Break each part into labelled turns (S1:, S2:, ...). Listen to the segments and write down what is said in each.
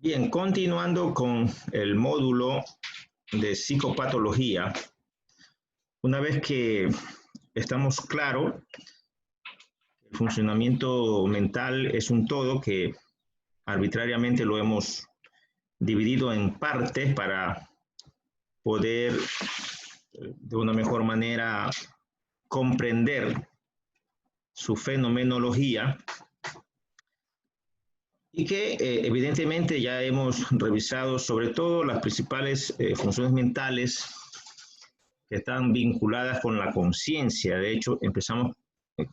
S1: Bien, continuando con el módulo de psicopatología, una vez que estamos claros, el funcionamiento mental es un todo que arbitrariamente lo hemos dividido en partes para poder de una mejor manera comprender su fenomenología, y que evidentemente ya hemos revisado sobre todo las principales funciones mentales que están vinculadas con la conciencia. De hecho, empezamos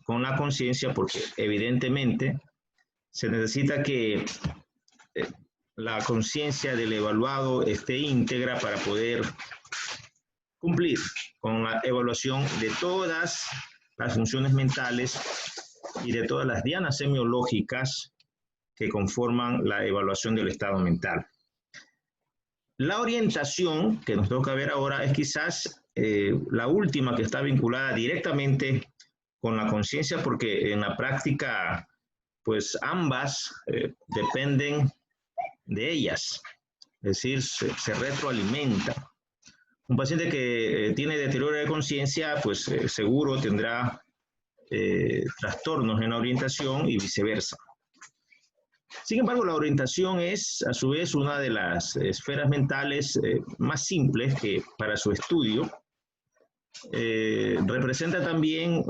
S1: con la conciencia porque evidentemente se necesita que la conciencia del evaluado esté íntegra para poder cumplir con la evaluación de todas las funciones mentales y de todas las dianas semiológicas que conforman la evaluación del estado mental. La orientación que nos toca ver ahora es quizás la última que está vinculada directamente con la conciencia, porque en la práctica, pues ambas dependen de ellas, es decir, se retroalimenta. Un paciente que tiene deterioro de conciencia, pues seguro tendrá trastornos en la orientación y viceversa. Sin embargo, la orientación es, a su vez, una de las esferas mentales más simples que para su estudio. Representa también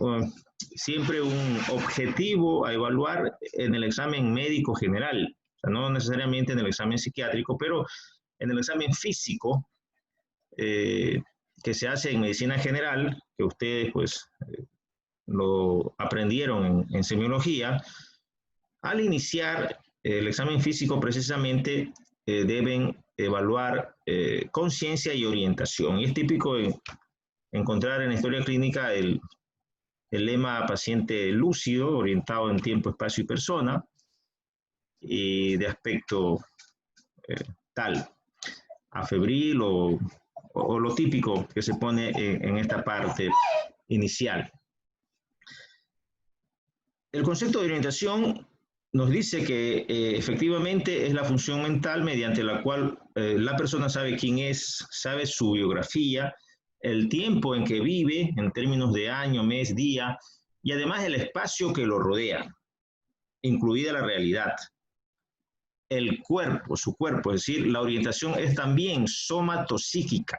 S1: siempre un objetivo a evaluar en el examen médico general, o sea, no necesariamente en el examen psiquiátrico, pero en el examen físico que se hace en medicina general, que ustedes pues lo aprendieron en semiología. Al iniciar el examen físico precisamente deben evaluar conciencia y orientación. Y es típico encontrar en la historia clínica el lema paciente lúcido, orientado en tiempo, espacio y persona, y de aspecto tal, afebril o lo típico que se pone en esta parte inicial. El concepto de orientación nos dice que efectivamente es la función mental mediante la cual la persona sabe quién es, sabe su biografía, el tiempo en que vive, en términos de año, mes, día, y además el espacio que lo rodea, incluida la realidad. El cuerpo, su cuerpo, es decir, la orientación es también somatopsíquica.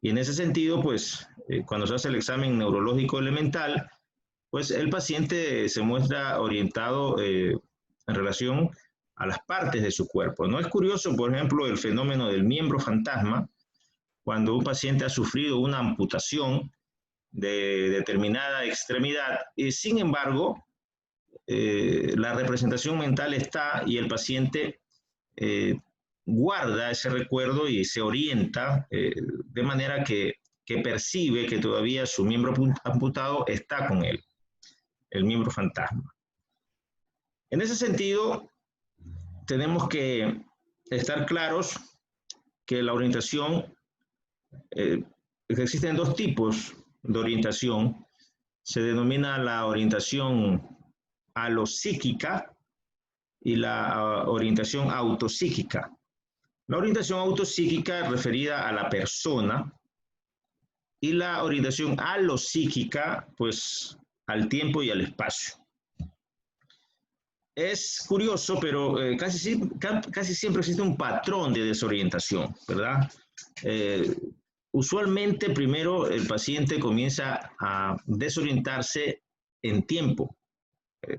S1: Y en ese sentido, pues, cuando se hace el examen neurológico elemental, pues el paciente se muestra orientado en relación a las partes de su cuerpo. No es curioso, por ejemplo, el fenómeno del miembro fantasma, cuando un paciente ha sufrido una amputación de determinada extremidad, y sin embargo, la representación mental está y el paciente guarda ese recuerdo y se orienta de manera que percibe que todavía su miembro amputado está con él, el miembro fantasma. En ese sentido, tenemos que estar claros que la orientación, existen dos tipos de orientación. Se denomina la orientación alopsíquica y la orientación autopsíquica. La orientación autopsíquica referida a la persona y la orientación alopsíquica, pues, al tiempo y al espacio. Es curioso, pero casi siempre existe un patrón de desorientación, ¿verdad? Usualmente primero el paciente comienza a desorientarse en tiempo.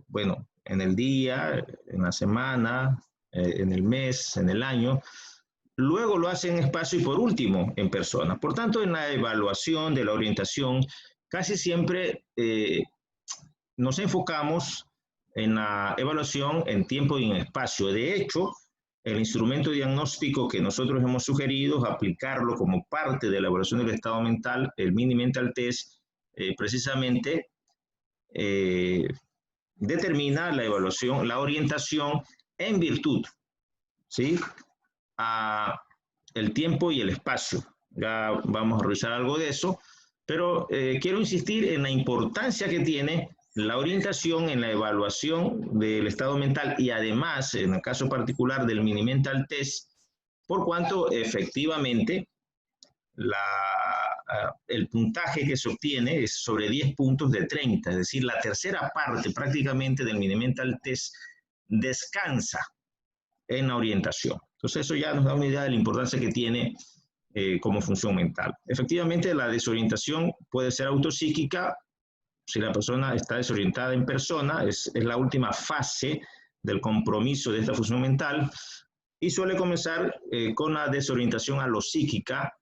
S1: Bueno, en el día, en la semana, en el mes, en el año. Luego lo hace en espacio y por último en persona. Por tanto, en la evaluación de la orientación, casi siempre nos enfocamos en la evaluación en tiempo y en espacio. De hecho, el instrumento diagnóstico que nosotros hemos sugerido es aplicarlo como parte de la evaluación del estado mental, el Mini Mental Test, precisamente determina la evaluación, la orientación en virtud, ¿sí?, a el tiempo y el espacio. Ya vamos a revisar algo de eso, pero quiero insistir en la importancia que tiene la orientación en la evaluación del estado mental y además, en el caso particular del mini mental test, por cuanto efectivamente el puntaje que se obtiene es sobre 10 puntos de 30, es decir, la tercera parte prácticamente del mini mental test descansa en la orientación. Entonces eso ya nos da una idea de la importancia que tiene como función mental. Efectivamente, la desorientación puede ser autopsíquica. Si la persona está desorientada en persona, es la última fase del compromiso de esta función mental y suele comenzar con la desorientación alopsíquica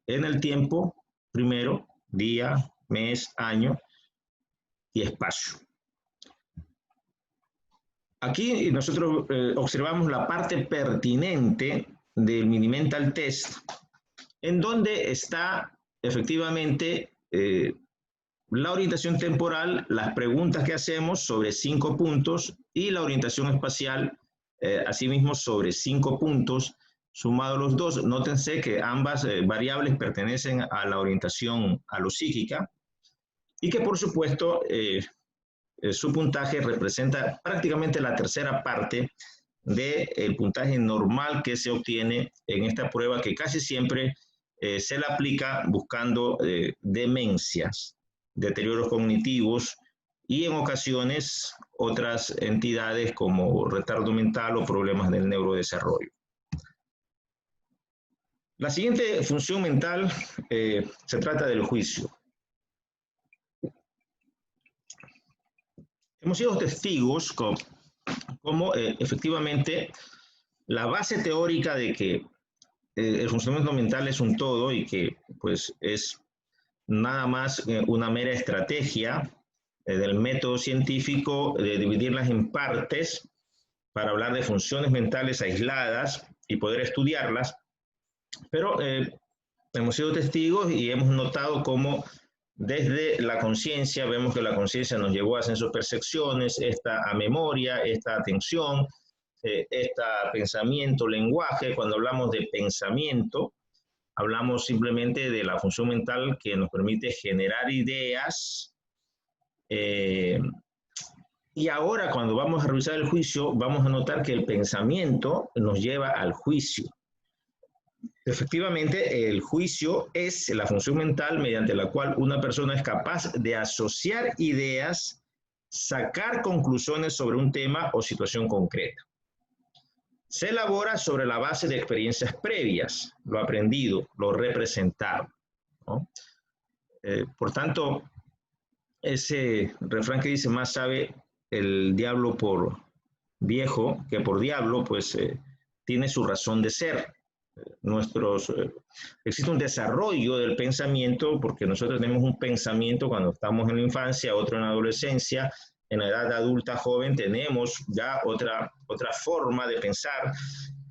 S1: en el tiempo, primero, día, mes, año y espacio. Aquí nosotros observamos la parte pertinente del mini mental test, en donde está efectivamente la orientación temporal, las preguntas que hacemos sobre 5 puntos y la orientación espacial, asimismo sobre 5 puntos, sumado los dos. Nótense que ambas variables pertenecen a la orientación alopsíquica y que por supuesto su puntaje representa prácticamente la tercera parte del puntaje normal que se obtiene en esta prueba, que casi siempre se la aplica buscando demencias, deterioros cognitivos y en ocasiones otras entidades como retardo mental o problemas del neurodesarrollo. La siguiente función mental se trata del juicio. Hemos sido testigos como efectivamente la base teórica de que el funcionamiento mental es un todo y que pues es nada más una mera estrategia del método científico de dividirlas en partes para hablar de funciones mentales aisladas y poder estudiarlas, pero hemos sido testigos y hemos notado cómo desde la conciencia, vemos que la conciencia nos llevó a sensopercepciones, esta a memoria, esta atención, esta pensamiento, lenguaje. Cuando hablamos de pensamiento, hablamos simplemente de la función mental que nos permite generar ideas. Y ahora, cuando vamos a revisar el juicio, vamos a notar que el pensamiento nos lleva al juicio. Efectivamente, el juicio es la función mental mediante la cual una persona es capaz de asociar ideas, sacar conclusiones sobre un tema o situación concreta. Se elabora sobre la base de experiencias previas, lo aprendido, lo representado, ¿no? Por tanto, ese refrán que dice más sabe el diablo por viejo que por diablo, pues tiene su razón de ser. Existe un desarrollo del pensamiento porque nosotros tenemos un pensamiento cuando estamos en la infancia, otro en la adolescencia, en la edad adulta joven tenemos ya otra forma de pensar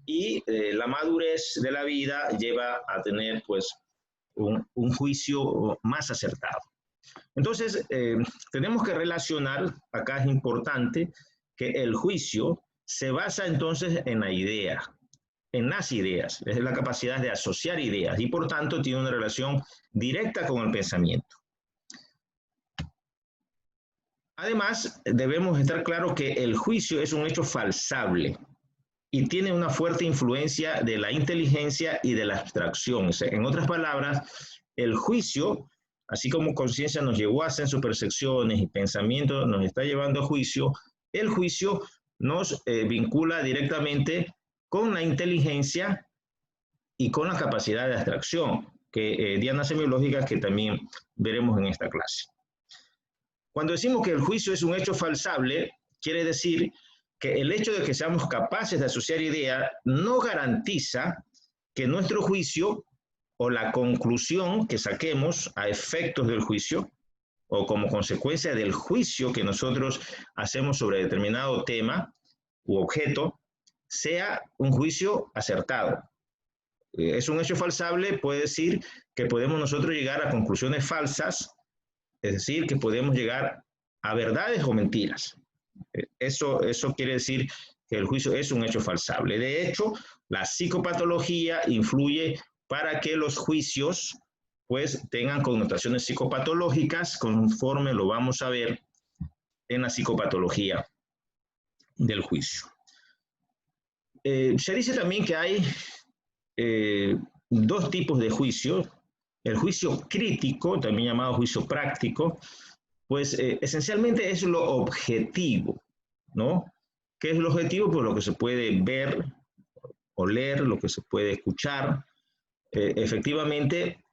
S1: y la madurez de la vida lleva a tener pues un juicio más acertado. Entonces, tenemos que relacionar, acá es importante, que el juicio se basa entonces en la idea, en las ideas, es la capacidad de asociar ideas y por tanto tiene una relación directa con el pensamiento. Además, debemos estar claros que el juicio es un hecho falsable y tiene una fuerte influencia de la inteligencia y de la abstracción. O sea, en otras palabras, el juicio, así como conciencia nos llevó a hacer sus percepciones y pensamiento nos está llevando a juicio, el juicio nos vincula directamente con la inteligencia y con la capacidad de abstracción, que dianas semiológicas que también veremos en esta clase. Cuando decimos que el juicio es un hecho falsable, quiere decir que el hecho de que seamos capaces de asociar ideas no garantiza que nuestro juicio o la conclusión que saquemos a efectos del juicio o como consecuencia del juicio que nosotros hacemos sobre determinado tema u objeto sea un juicio acertado. Es un hecho falsable, puede decir que podemos nosotros llegar a conclusiones falsas, es decir, que podemos llegar a verdades o mentiras. Eso quiere decir que el juicio es un hecho falsable. De hecho, la psicopatología influye para que los juicios pues tengan connotaciones psicopatológicas, conforme lo vamos a ver en la psicopatología del juicio. Se dice también que hay dos tipos de juicio. El juicio crítico, también llamado juicio práctico, pues esencialmente es lo objetivo, ¿no? ¿Qué es lo objetivo? Pues lo que se puede ver o leer, lo que se puede escuchar. Efectivamente,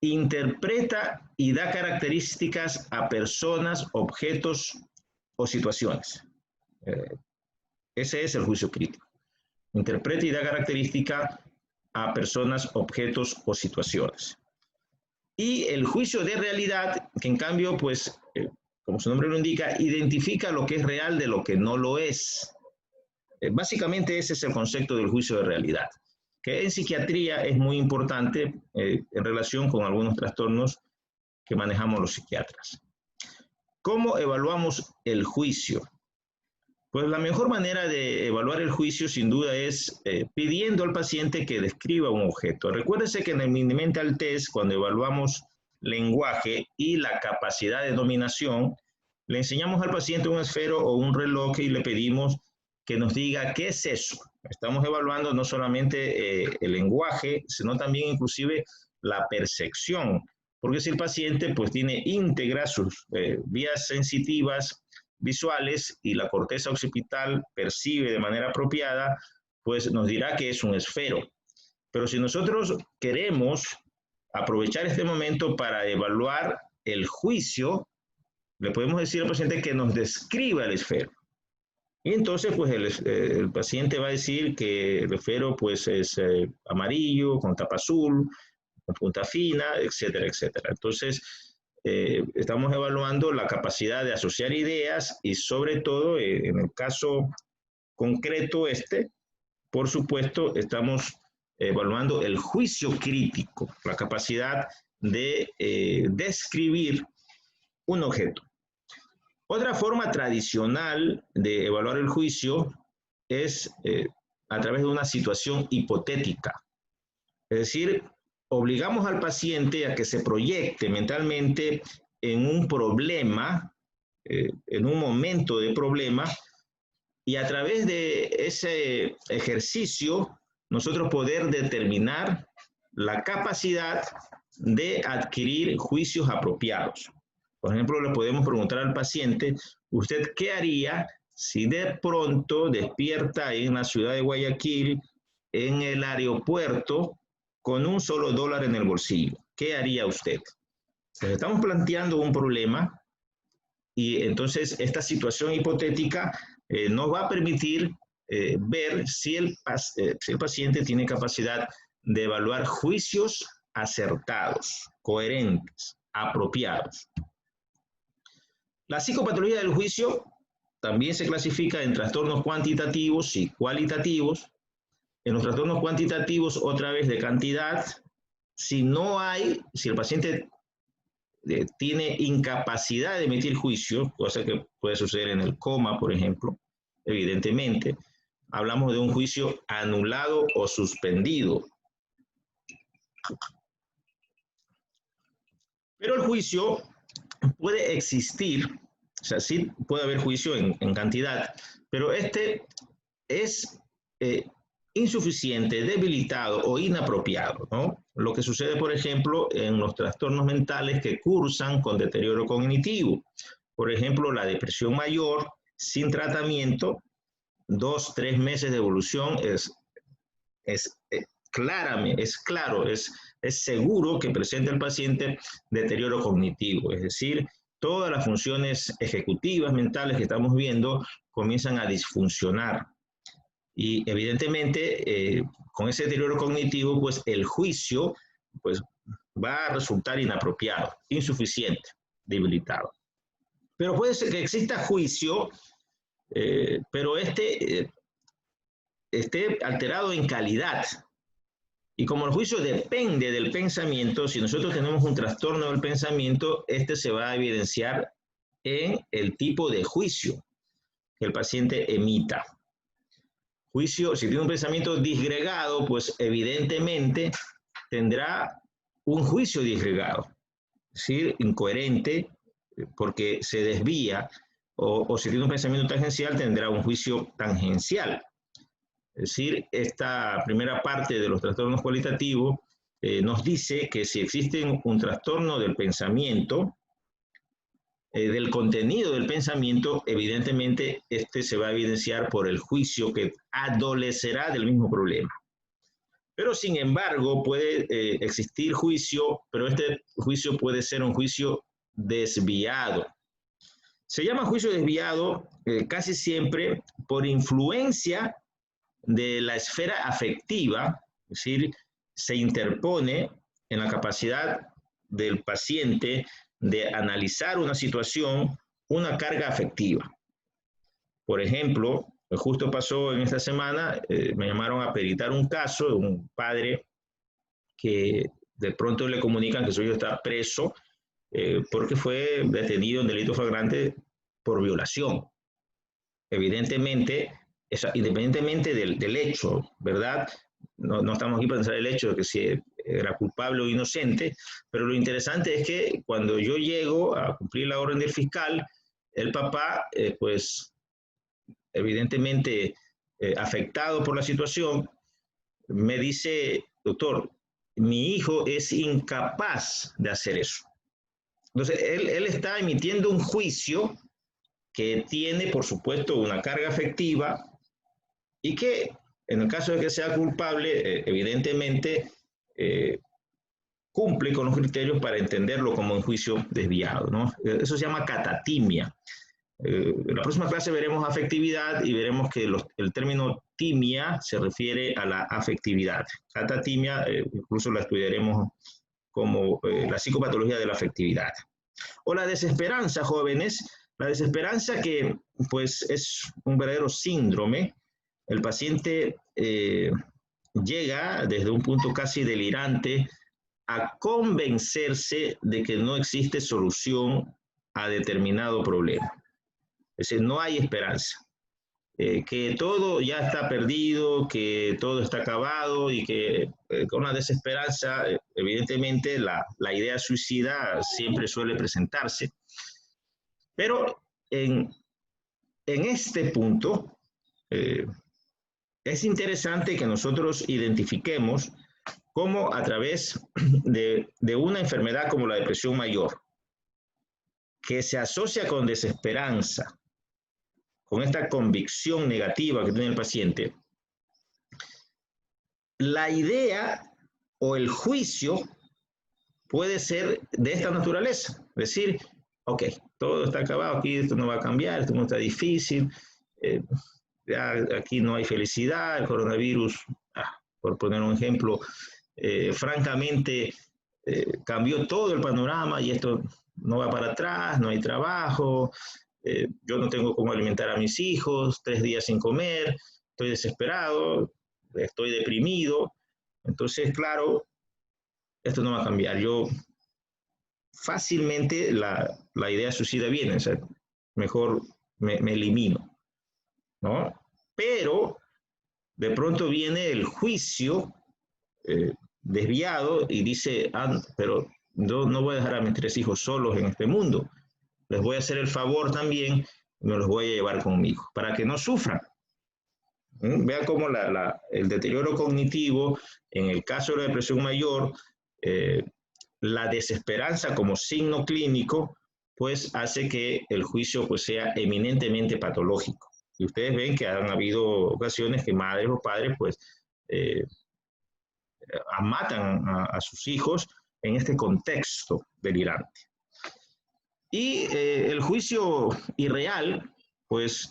S1: interpreta y da características a personas, objetos o situaciones. Ese es el juicio crítico. Interpreta y da característica a personas, objetos o situaciones. Y el juicio de realidad, que en cambio, pues, como su nombre lo indica, identifica lo que es real de lo que no lo es. Básicamente ese es el concepto del juicio de realidad, que en psiquiatría es muy importante en relación con algunos trastornos que manejamos los psiquiatras. ¿Cómo evaluamos el juicio? Pues la mejor manera de evaluar el juicio sin duda es pidiendo al paciente que describa un objeto. Recuérdese que en el Mini Mental Test, cuando evaluamos lenguaje y la capacidad de dominación, le enseñamos al paciente un esfero o un reloj y le pedimos que nos diga qué es eso. Estamos evaluando no solamente el lenguaje, sino también inclusive la percepción, porque si el paciente pues tiene íntegras sus vías sensitivas visuales y la corteza occipital percibe de manera apropiada, pues nos dirá que es un esfero. Pero si nosotros queremos aprovechar este momento para evaluar el juicio, le podemos decir al paciente que nos describa el esfero. Y entonces, pues el paciente va a decir que el esfero pues es amarillo, con tapa azul, con punta fina, etcétera, etcétera. Entonces, estamos evaluando la capacidad de asociar ideas y sobre todo, en el caso concreto por supuesto, estamos evaluando el juicio crítico, la capacidad de describir un objeto. Otra forma tradicional de evaluar el juicio es a través de una situación hipotética. Es decir, obligamos al paciente a que se proyecte mentalmente en un problema, en un momento de problema, y a través de ese ejercicio nosotros poder determinar la capacidad de adquirir juicios apropiados. Por ejemplo, le podemos preguntar al paciente, ¿usted qué haría si de pronto despierta en la ciudad de Guayaquil, en el aeropuerto, con un solo dólar en el bolsillo? ¿Qué haría usted? Pues estamos planteando un problema y entonces esta situación hipotética nos va a permitir ver si el paciente tiene capacidad de evaluar juicios acertados, coherentes, apropiados. La psicopatología del juicio también se clasifica en trastornos cuantitativos y cualitativos. En los trastornos cuantitativos, otra vez de cantidad, si el paciente tiene incapacidad de emitir juicio, cosa que puede suceder en el coma, por ejemplo, evidentemente, hablamos de un juicio anulado o suspendido. Pero el juicio puede existir, o sea, sí puede haber juicio en cantidad, pero este es insuficiente, debilitado o inapropiado, ¿no? Lo que sucede, por ejemplo, en los trastornos mentales que cursan con deterioro cognitivo. Por ejemplo, la depresión mayor sin tratamiento, 2-3 meses de evolución es seguro que presenta el paciente deterioro cognitivo, es decir, todas las funciones ejecutivas mentales que estamos viendo comienzan a disfuncionar. Y evidentemente, con ese deterioro cognitivo, pues el juicio pues, va a resultar inapropiado, insuficiente, debilitado. Pero puede ser que exista juicio, pero esté alterado en calidad. Y como el juicio depende del pensamiento, si nosotros tenemos un trastorno del pensamiento, se va a evidenciar en el tipo de juicio que el paciente emita. Juicio, si tiene un pensamiento disgregado, pues evidentemente tendrá un juicio disgregado, es decir, incoherente, porque se desvía o si tiene un pensamiento tangencial, tendrá un juicio tangencial. Es decir, esta primera parte de los trastornos cualitativos nos dice que si existe un trastorno del pensamiento, del contenido del pensamiento, evidentemente este se va a evidenciar por el juicio que adolecerá del mismo problema. Pero sin embargo puede existir juicio, pero este juicio puede ser un juicio desviado. Se llama juicio desviado casi siempre por influencia de la esfera afectiva, es decir, se interpone en la capacidad del paciente de analizar una situación, una carga afectiva. Por ejemplo, justo pasó en esta semana, me llamaron a peritar un caso de un padre que de pronto le comunican que su hijo está preso porque fue detenido en delito flagrante por violación. Evidentemente, independientemente del hecho, ¿verdad? No estamos aquí para pensar el hecho de que si era culpable o inocente, pero lo interesante es que cuando yo llego a cumplir la orden del fiscal, el papá, pues, evidentemente afectado por la situación, me dice, doctor, mi hijo es incapaz de hacer eso. Entonces, él está emitiendo un juicio que tiene, por supuesto, una carga afectiva y que, en el caso de que sea culpable, evidentemente cumple con los criterios para entenderlo como un juicio desviado, ¿no? Eso se llama catatimia. En la próxima clase veremos afectividad y veremos que el término timia se refiere a la afectividad. Catatimia, incluso la estudiaremos como la psicopatología de la afectividad. O la desesperanza, jóvenes. La desesperanza que pues es un verdadero síndrome. El paciente llega desde un punto casi delirante a convencerse de que no existe solución a determinado problema. Es decir, no hay esperanza. Que todo ya está perdido, que todo está acabado y que con la desesperanza, evidentemente, la idea suicida siempre suele presentarse. Pero en este punto, es interesante que nosotros identifiquemos cómo a través de una enfermedad como la depresión mayor, que se asocia con desesperanza, con esta convicción negativa que tiene el paciente, la idea o el juicio puede ser de esta naturaleza. Es decir, ok, todo está acabado aquí, esto no va a cambiar, esto no está difícil, ya aquí no hay felicidad, el coronavirus, por poner un ejemplo, francamente cambió todo el panorama y esto no va para atrás, no hay trabajo, yo no tengo cómo alimentar a mis hijos, 3 días sin comer, estoy desesperado, estoy deprimido. Entonces, claro, esto no va a cambiar. Yo fácilmente la idea suicida viene, o sea, mejor me elimino, ¿no? Pero de pronto viene el juicio desviado y dice, pero yo no voy a dejar a mis 3 hijos solos en este mundo. Les voy a hacer el favor también, me los voy a llevar conmigo, para que no sufran. Vean cómo el deterioro cognitivo, en el caso de la depresión mayor, la desesperanza como signo clínico, pues hace que el juicio pues, sea eminentemente patológico. Y ustedes ven que han habido ocasiones que madres o padres pues matan a sus hijos en este contexto delirante. Y el juicio irreal, pues,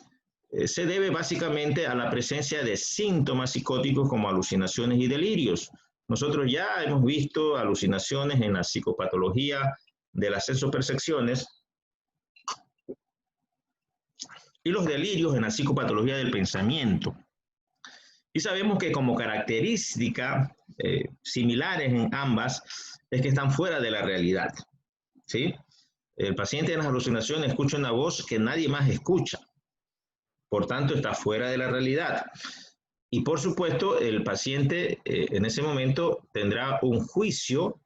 S1: se debe básicamente a la presencia de síntomas psicóticos como alucinaciones y delirios. Nosotros ya hemos visto alucinaciones en la psicopatología de las sensopercepciones y los delirios en la psicopatología del pensamiento. Y sabemos que como característica similares en ambas es que están fuera de la realidad, ¿sí? El paciente en las alucinaciones escucha una voz que nadie más escucha. Por tanto, está fuera de la realidad. Y por supuesto, el paciente en ese momento tendrá un juicio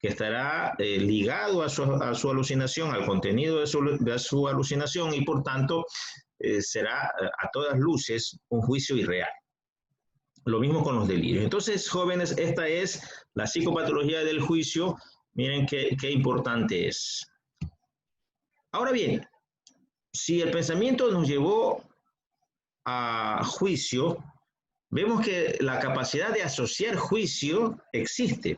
S1: que estará ligado a su alucinación, al contenido de su alucinación, y por tanto será a todas luces un juicio irreal. Lo mismo con los delirios. Entonces, jóvenes, esta es la psicopatología del juicio. Miren qué importante es. Ahora bien, si el pensamiento nos llevó a juicio, vemos que la capacidad de asociar juicio existe.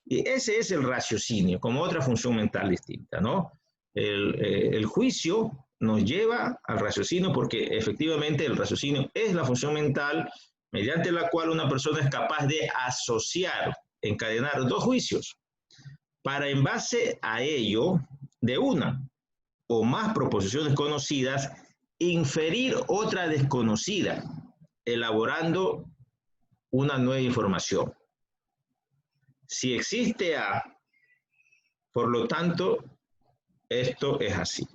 S1: Y ese es el raciocinio, como otra función mental distinta, ¿no? El juicio nos lleva al raciocinio porque efectivamente el raciocinio es la función mental mediante la cual una persona es capaz de asociar, encadenar dos juicios, para en base a ello, de una o más proposiciones conocidas, inferir otra desconocida, elaborando una nueva información. Si existe A, por lo tanto, esto es así.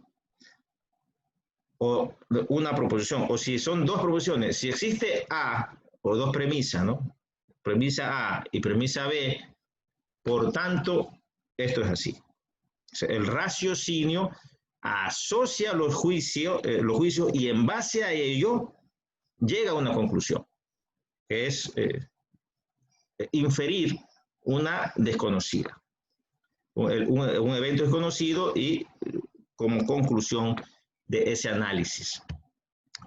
S1: O una proposición, o si son dos proposiciones, si existe A, o dos premisas, ¿no? Premisa A y premisa B, por tanto, esto es así. O sea, el raciocinio asocia los juicios y en base a ello llega a una conclusión, que es inferir una desconocida, un evento desconocido y como conclusión de ese análisis.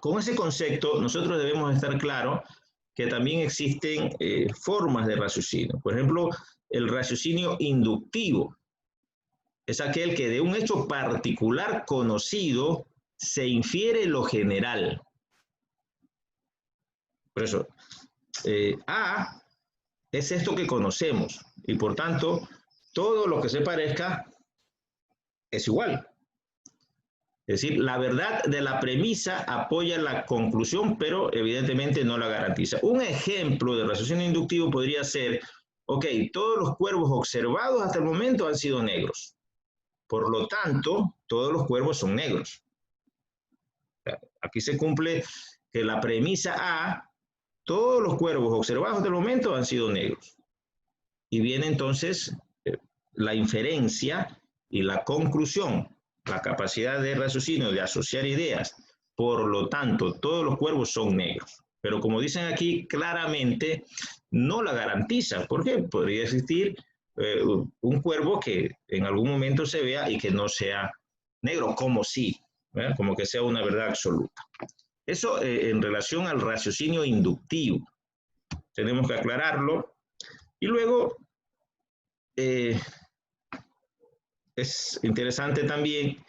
S1: Con ese concepto, nosotros debemos estar claros que también existen formas de raciocinio. Por ejemplo, el raciocinio inductivo es aquel que de un hecho particular conocido se infiere lo general. Por eso, A es esto que conocemos y por tanto todo lo que se parezca es igual. Es decir, la verdad de la premisa apoya la conclusión, pero evidentemente no la garantiza. Un ejemplo de raciocinio inductivo podría ser, ok, todos los cuervos observados hasta el momento han sido negros. Por lo tanto, todos los cuervos son negros. Aquí se cumple que la premisa A, todos los cuervos observados hasta el momento han sido negros. Y viene entonces la inferencia y la conclusión, la capacidad de raciocinio, de asociar ideas. Por lo tanto, todos los cuervos son negros. Pero como dicen aquí, claramente no la garantiza. ¿Por qué? Podría existir un cuervo que en algún momento se vea y que no sea negro, como sí, como que sea una verdad absoluta. Eso en relación al raciocinio inductivo. Tenemos que aclararlo. Y luego, es interesante también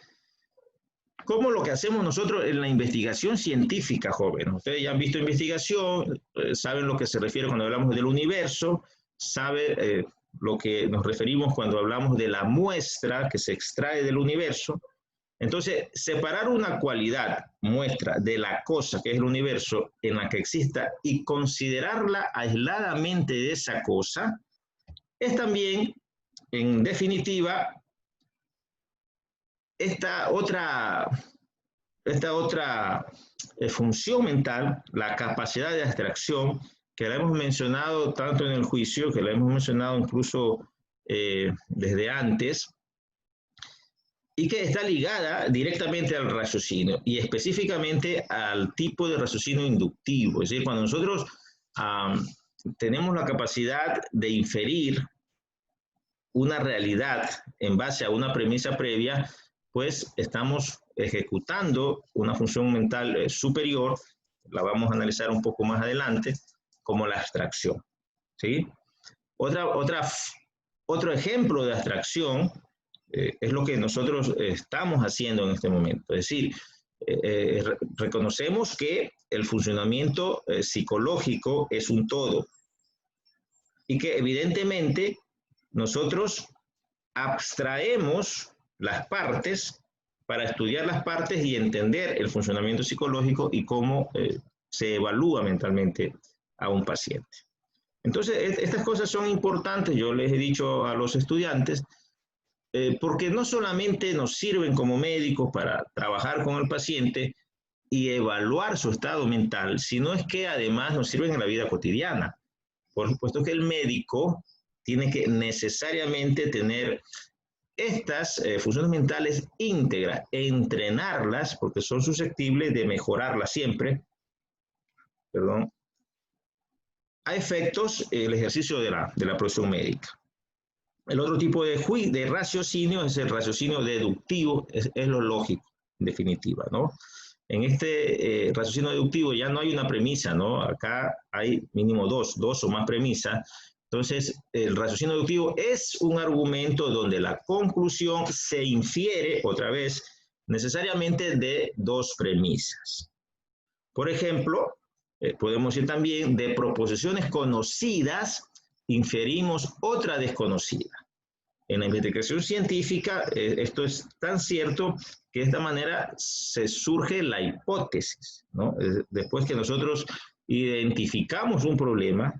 S1: cómo lo que hacemos nosotros en la investigación científica, jóvenes. Ustedes ya han visto investigación, saben lo que se refiere cuando hablamos del universo, saben lo que nos referimos cuando hablamos de la muestra que se extrae del universo. Entonces, separar una cualidad, muestra, de la cosa que es el universo en la que exista y considerarla aisladamente de esa cosa, es también, en definitiva, esta otra función mental, la capacidad de abstracción, que la hemos mencionado tanto en el juicio, que la hemos mencionado incluso desde antes, y que está ligada directamente al raciocinio y específicamente al tipo de raciocinio inductivo. Es decir, cuando nosotros tenemos la capacidad de inferir una realidad en base a una premisa previa, pues estamos ejecutando una función mental superior, la vamos a analizar un poco más adelante, como la abstracción, ¿sí? Otro ejemplo de abstracción es lo que nosotros estamos haciendo en este momento. Es decir, reconocemos que el funcionamiento psicológico es un todo y que evidentemente nosotros abstraemos las partes para estudiar las partes y entender el funcionamiento psicológico y cómo se evalúa mentalmente a un paciente. Entonces, estas cosas son importantes, yo les he dicho a los estudiantes, porque no solamente nos sirven como médicos para trabajar con el paciente y evaluar su estado mental, sino es que además nos sirven en la vida cotidiana. Por supuesto que el médico tiene que necesariamente tener estas funciones mentales íntegras, entrenarlas, porque son susceptibles de mejorarlas siempre, perdón, a efectos el ejercicio de la profesión médica. El otro tipo de raciocinio es el raciocinio deductivo, es lo lógico, en definitiva, ¿no? En este raciocinio deductivo ya no hay una premisa, ¿no? Acá hay mínimo dos o más premisas. Entonces, el raciocinio deductivo es un argumento donde la conclusión se infiere, otra vez, necesariamente de dos premisas. Por ejemplo, podemos decir también de proposiciones conocidas inferimos otra desconocida. En la investigación científica, esto es tan cierto que de esta manera se surge la hipótesis, ¿no? Después que nosotros identificamos un problema,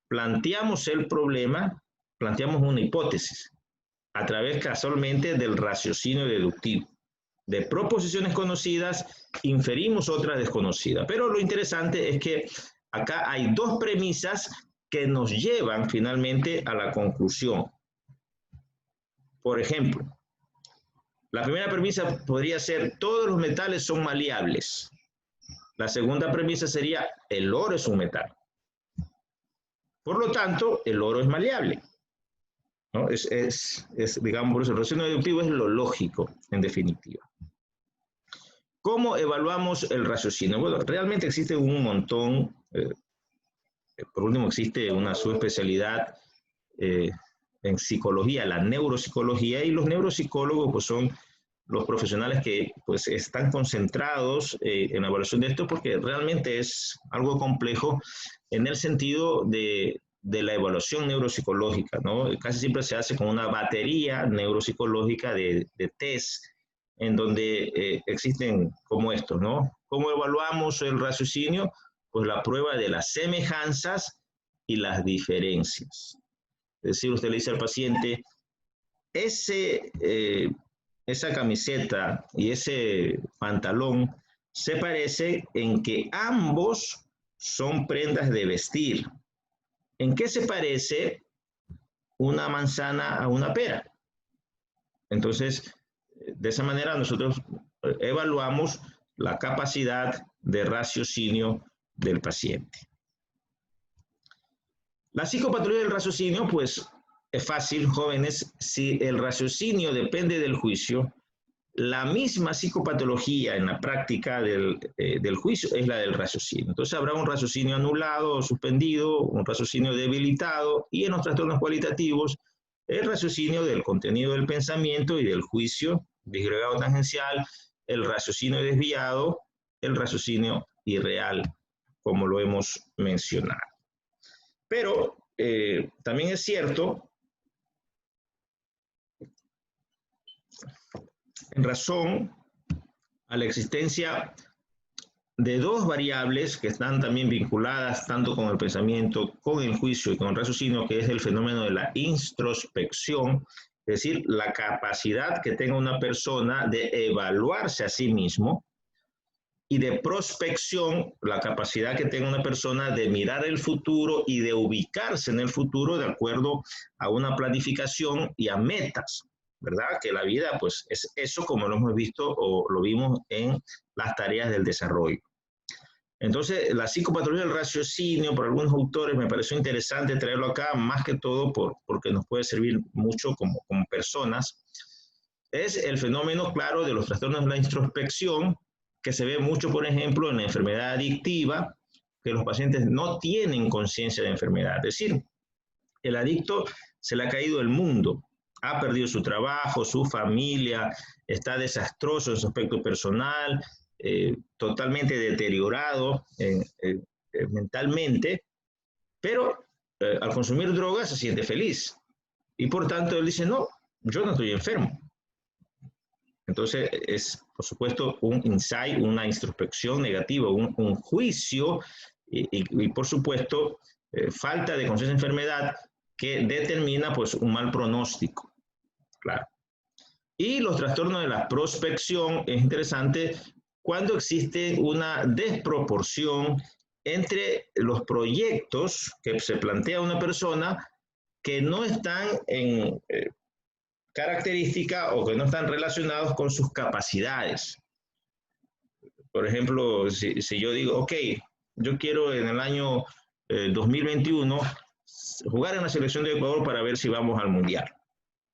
S1: planteamos el problema, planteamos una hipótesis a través casualmente del raciocinio deductivo. De proposiciones conocidas inferimos otra desconocida. Pero lo interesante es que acá hay dos premisas que nos llevan finalmente a la conclusión. Por ejemplo, la primera premisa podría ser todos los metales son maleables. La segunda premisa sería el oro es un metal. Por lo tanto, el oro es maleable, ¿no? Digamos, por eso el raciocinio deductivo es lo lógico, en definitiva. ¿Cómo evaluamos el raciocinio? Bueno, realmente existe un montón. Por último, existe una subespecialidad en psicología, la neuropsicología, y los neuropsicólogos pues, son los profesionales que pues, están concentrados en la evaluación de esto porque realmente es algo complejo en el sentido de la evaluación neuropsicológica, ¿no? Casi siempre se hace con una batería neuropsicológica de test en donde existen como estos, ¿no? ¿Cómo evaluamos el raciocinio? Pues la prueba de las semejanzas y las diferencias. Es decir, usted le dice al paciente, esa camiseta y ese pantalón se parece en que ambos son prendas de vestir. ¿En qué se parece una manzana a una pera? Entonces, de esa manera nosotros evaluamos la capacidad de raciocinio del paciente. La psicopatología del raciocinio, pues, es fácil, jóvenes. Si el raciocinio depende del juicio, la misma psicopatología en la práctica del juicio es la del raciocinio. Entonces habrá un raciocinio anulado o suspendido, un raciocinio debilitado, y en los trastornos cualitativos, el raciocinio del contenido del pensamiento y del juicio, disgregado tangencial, el raciocinio desviado, el raciocinio irreal, como lo hemos mencionado. Pero también es cierto, en razón a la existencia de dos variables que están también vinculadas tanto con el pensamiento, con el juicio y con el raciocinio, que es el fenómeno de la introspección, es decir, la capacidad que tenga una persona de evaluarse a sí mismo, y de prospección, la capacidad que tenga una persona de mirar el futuro y de ubicarse en el futuro de acuerdo a una planificación y a metas, ¿verdad? Que la vida, pues, es eso como lo hemos visto o lo vimos en las tareas del desarrollo. Entonces, la psicopatología del raciocinio, por algunos autores, me pareció interesante traerlo acá, más que todo porque nos puede servir mucho como personas. Es el fenómeno, claro, de los trastornos de la introspección, que se ve mucho, por ejemplo, en la enfermedad adictiva, que los pacientes no tienen conciencia de enfermedad. Es decir, el adicto se le ha caído el mundo, ha perdido su trabajo, su familia, está desastroso en su aspecto personal, totalmente deteriorado mentalmente, pero al consumir drogas se siente feliz. Y por tanto él dice, no, yo no estoy enfermo. Entonces es, por supuesto, un insight, una introspección negativa, un juicio y por supuesto, falta de conciencia de enfermedad que determina pues, un mal pronóstico. Claro. Y los trastornos de la prospección es interesante cuando existe una desproporción entre los proyectos que se plantea una persona que no están en característica o que no están relacionados con sus capacidades. Por ejemplo, si yo digo, ok, yo quiero en el año 2021 jugar en la selección de Ecuador para ver si vamos al Mundial.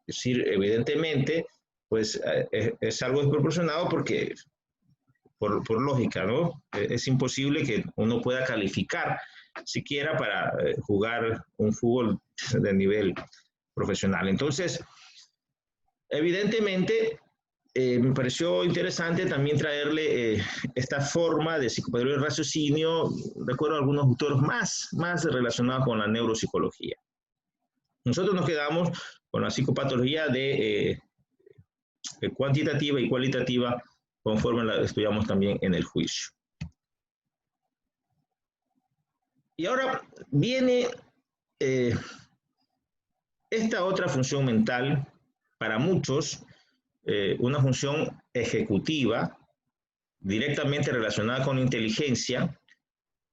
S1: Es decir, evidentemente, pues es algo desproporcionado porque, por lógica, ¿no? Es imposible que uno pueda calificar siquiera para jugar un fútbol de nivel profesional. Entonces, evidentemente, me pareció interesante también traerle esta forma de psicopatología del raciocinio, recuerdo algunos autores más relacionados con la neuropsicología. Nosotros nos quedamos con la psicopatología de cuantitativa y cualitativa, conforme la estudiamos también en el juicio. Y ahora viene esta otra función mental, para muchos, una función ejecutiva, directamente relacionada con inteligencia,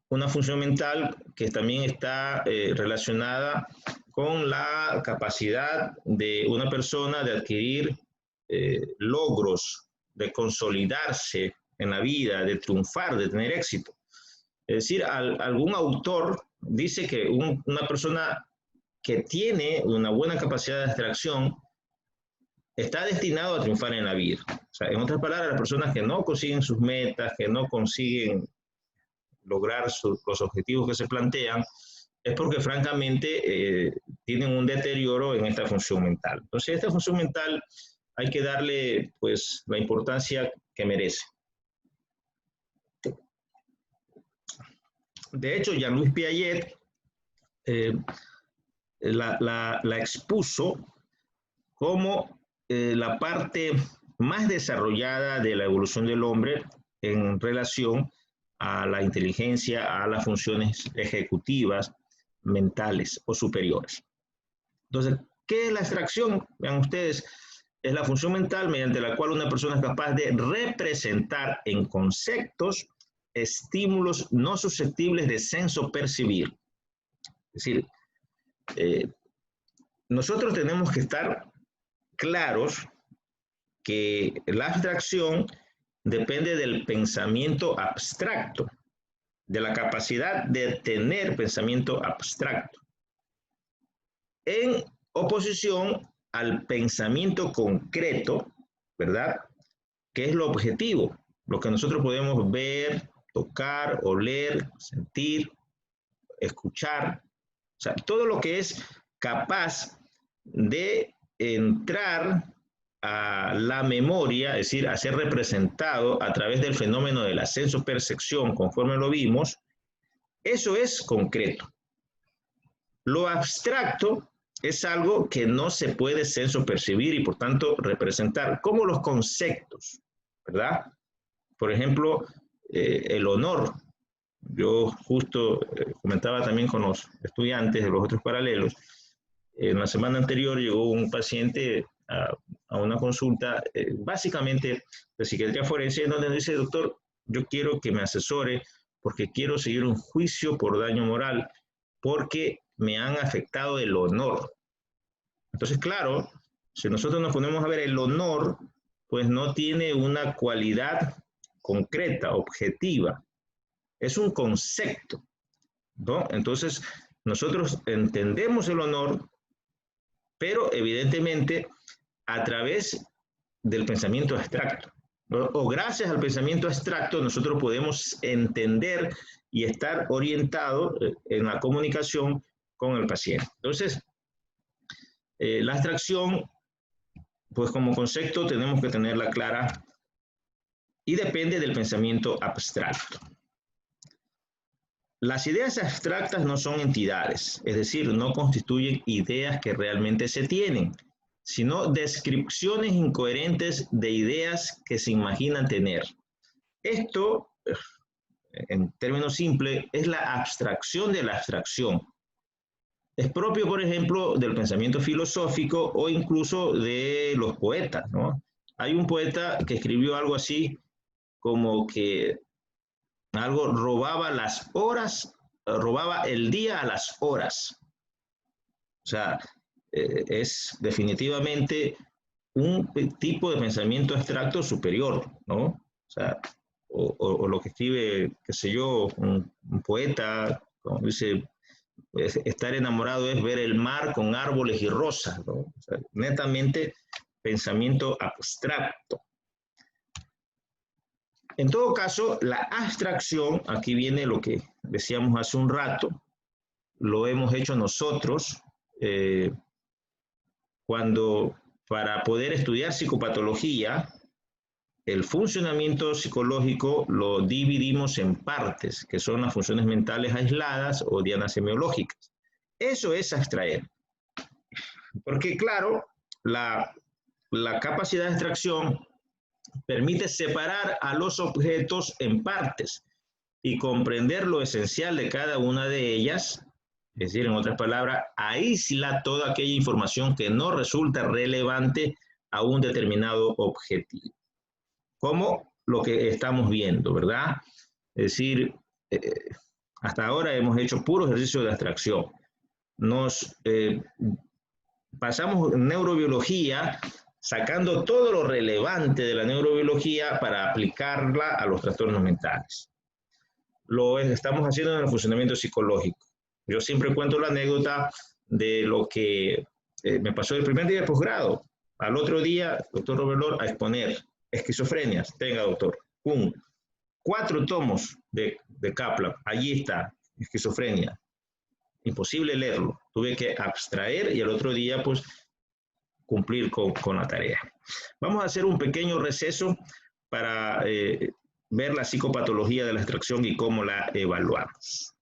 S1: una función mental que también está relacionada con la capacidad de una persona de adquirir logros, de consolidarse en la vida, de triunfar, de tener éxito. Es decir, algún autor dice que una persona que tiene una buena capacidad de abstracción está destinado a triunfar en la vida. O sea, en otras palabras, las personas que no consiguen sus metas, que no consiguen lograr los objetivos que se plantean, es porque francamente tienen un deterioro en esta función mental. Entonces, esta función mental hay que darle pues la importancia que merece. De hecho, Jean-Louis Piaget la expuso como la parte más desarrollada de la evolución del hombre en relación a la inteligencia, a las funciones ejecutivas, mentales o superiores. Entonces, ¿qué es la abstracción? Vean ustedes, es la función mental mediante la cual una persona es capaz de representar en conceptos estímulos no susceptibles de senso percibir. Es decir, nosotros tenemos que estar claros que la abstracción depende del pensamiento abstracto, de la capacidad de tener pensamiento abstracto, en oposición al pensamiento concreto, ¿verdad? Que es lo objetivo, lo que nosotros podemos ver, tocar, oler, sentir, escuchar, o sea, todo lo que es capaz de entrar a la memoria, es decir, a ser representado a través del fenómeno de la sensopercepción, conforme lo vimos, eso es concreto. Lo abstracto es algo que no se puede sensopercibir y por tanto representar, como los conceptos, ¿verdad? Por ejemplo, el honor. Yo justo comentaba también con los estudiantes de los otros paralelos. En la semana anterior llegó un paciente a una consulta básicamente de psiquiatría forense, en donde dice, doctor, yo quiero que me asesore porque quiero seguir un juicio por daño moral, porque me han afectado el honor. Entonces, claro, si nosotros nos ponemos a ver el honor, pues no tiene una cualidad concreta, objetiva. Es un concepto, ¿no? Entonces, nosotros entendemos el honor, pero evidentemente a través del pensamiento abstracto, ¿no? O gracias al pensamiento abstracto nosotros podemos entender y estar orientados en la comunicación con el paciente. Entonces, la abstracción, pues como concepto tenemos que tenerla clara y depende del pensamiento abstracto. Las ideas abstractas no son entidades, es decir, no constituyen ideas que realmente se tienen, sino descripciones incoherentes de ideas que se imaginan tener. Esto, en términos simples, es la abstracción de la abstracción. Es propio, por ejemplo, del pensamiento filosófico o incluso de los poetas, ¿no? Hay un poeta que escribió algo así como que algo robaba las horas, robaba el día a las horas. O sea, es definitivamente un tipo de pensamiento abstracto superior, ¿no? O sea, o lo que escribe, qué sé yo, un poeta, como dice, estar enamorado es ver el mar con árboles y rosas, ¿no? O sea, netamente pensamiento abstracto. En todo caso, la abstracción, aquí viene lo que decíamos hace un rato, lo hemos hecho nosotros cuando para poder estudiar psicopatología, el funcionamiento psicológico lo dividimos en partes, que son las funciones mentales aisladas o dianas semiológicas. Eso es abstraer. Porque claro, la capacidad de abstracción permite separar a los objetos en partes y comprender lo esencial de cada una de ellas, es decir, en otras palabras, aísla toda aquella información que no resulta relevante a un determinado objetivo. Como lo que estamos viendo, ¿verdad? Es decir, hasta ahora hemos hecho puro ejercicio de abstracción. Nos pasamos neurobiología sacando todo lo relevante de la neurobiología para aplicarla a los trastornos mentales. Lo estamos haciendo en el funcionamiento psicológico. Yo siempre cuento la anécdota de lo que me pasó el primer día de posgrado. Al otro día, doctor Robelor, a exponer esquizofrenias. Tenga, doctor. ¡Pum! 4 tomos de Kaplan. Allí está, esquizofrenia. Imposible leerlo. Tuve que abstraer y al otro día, pues, cumplir con la tarea. Vamos a hacer un pequeño receso para ver la psicopatología de la abstracción y cómo la evaluamos.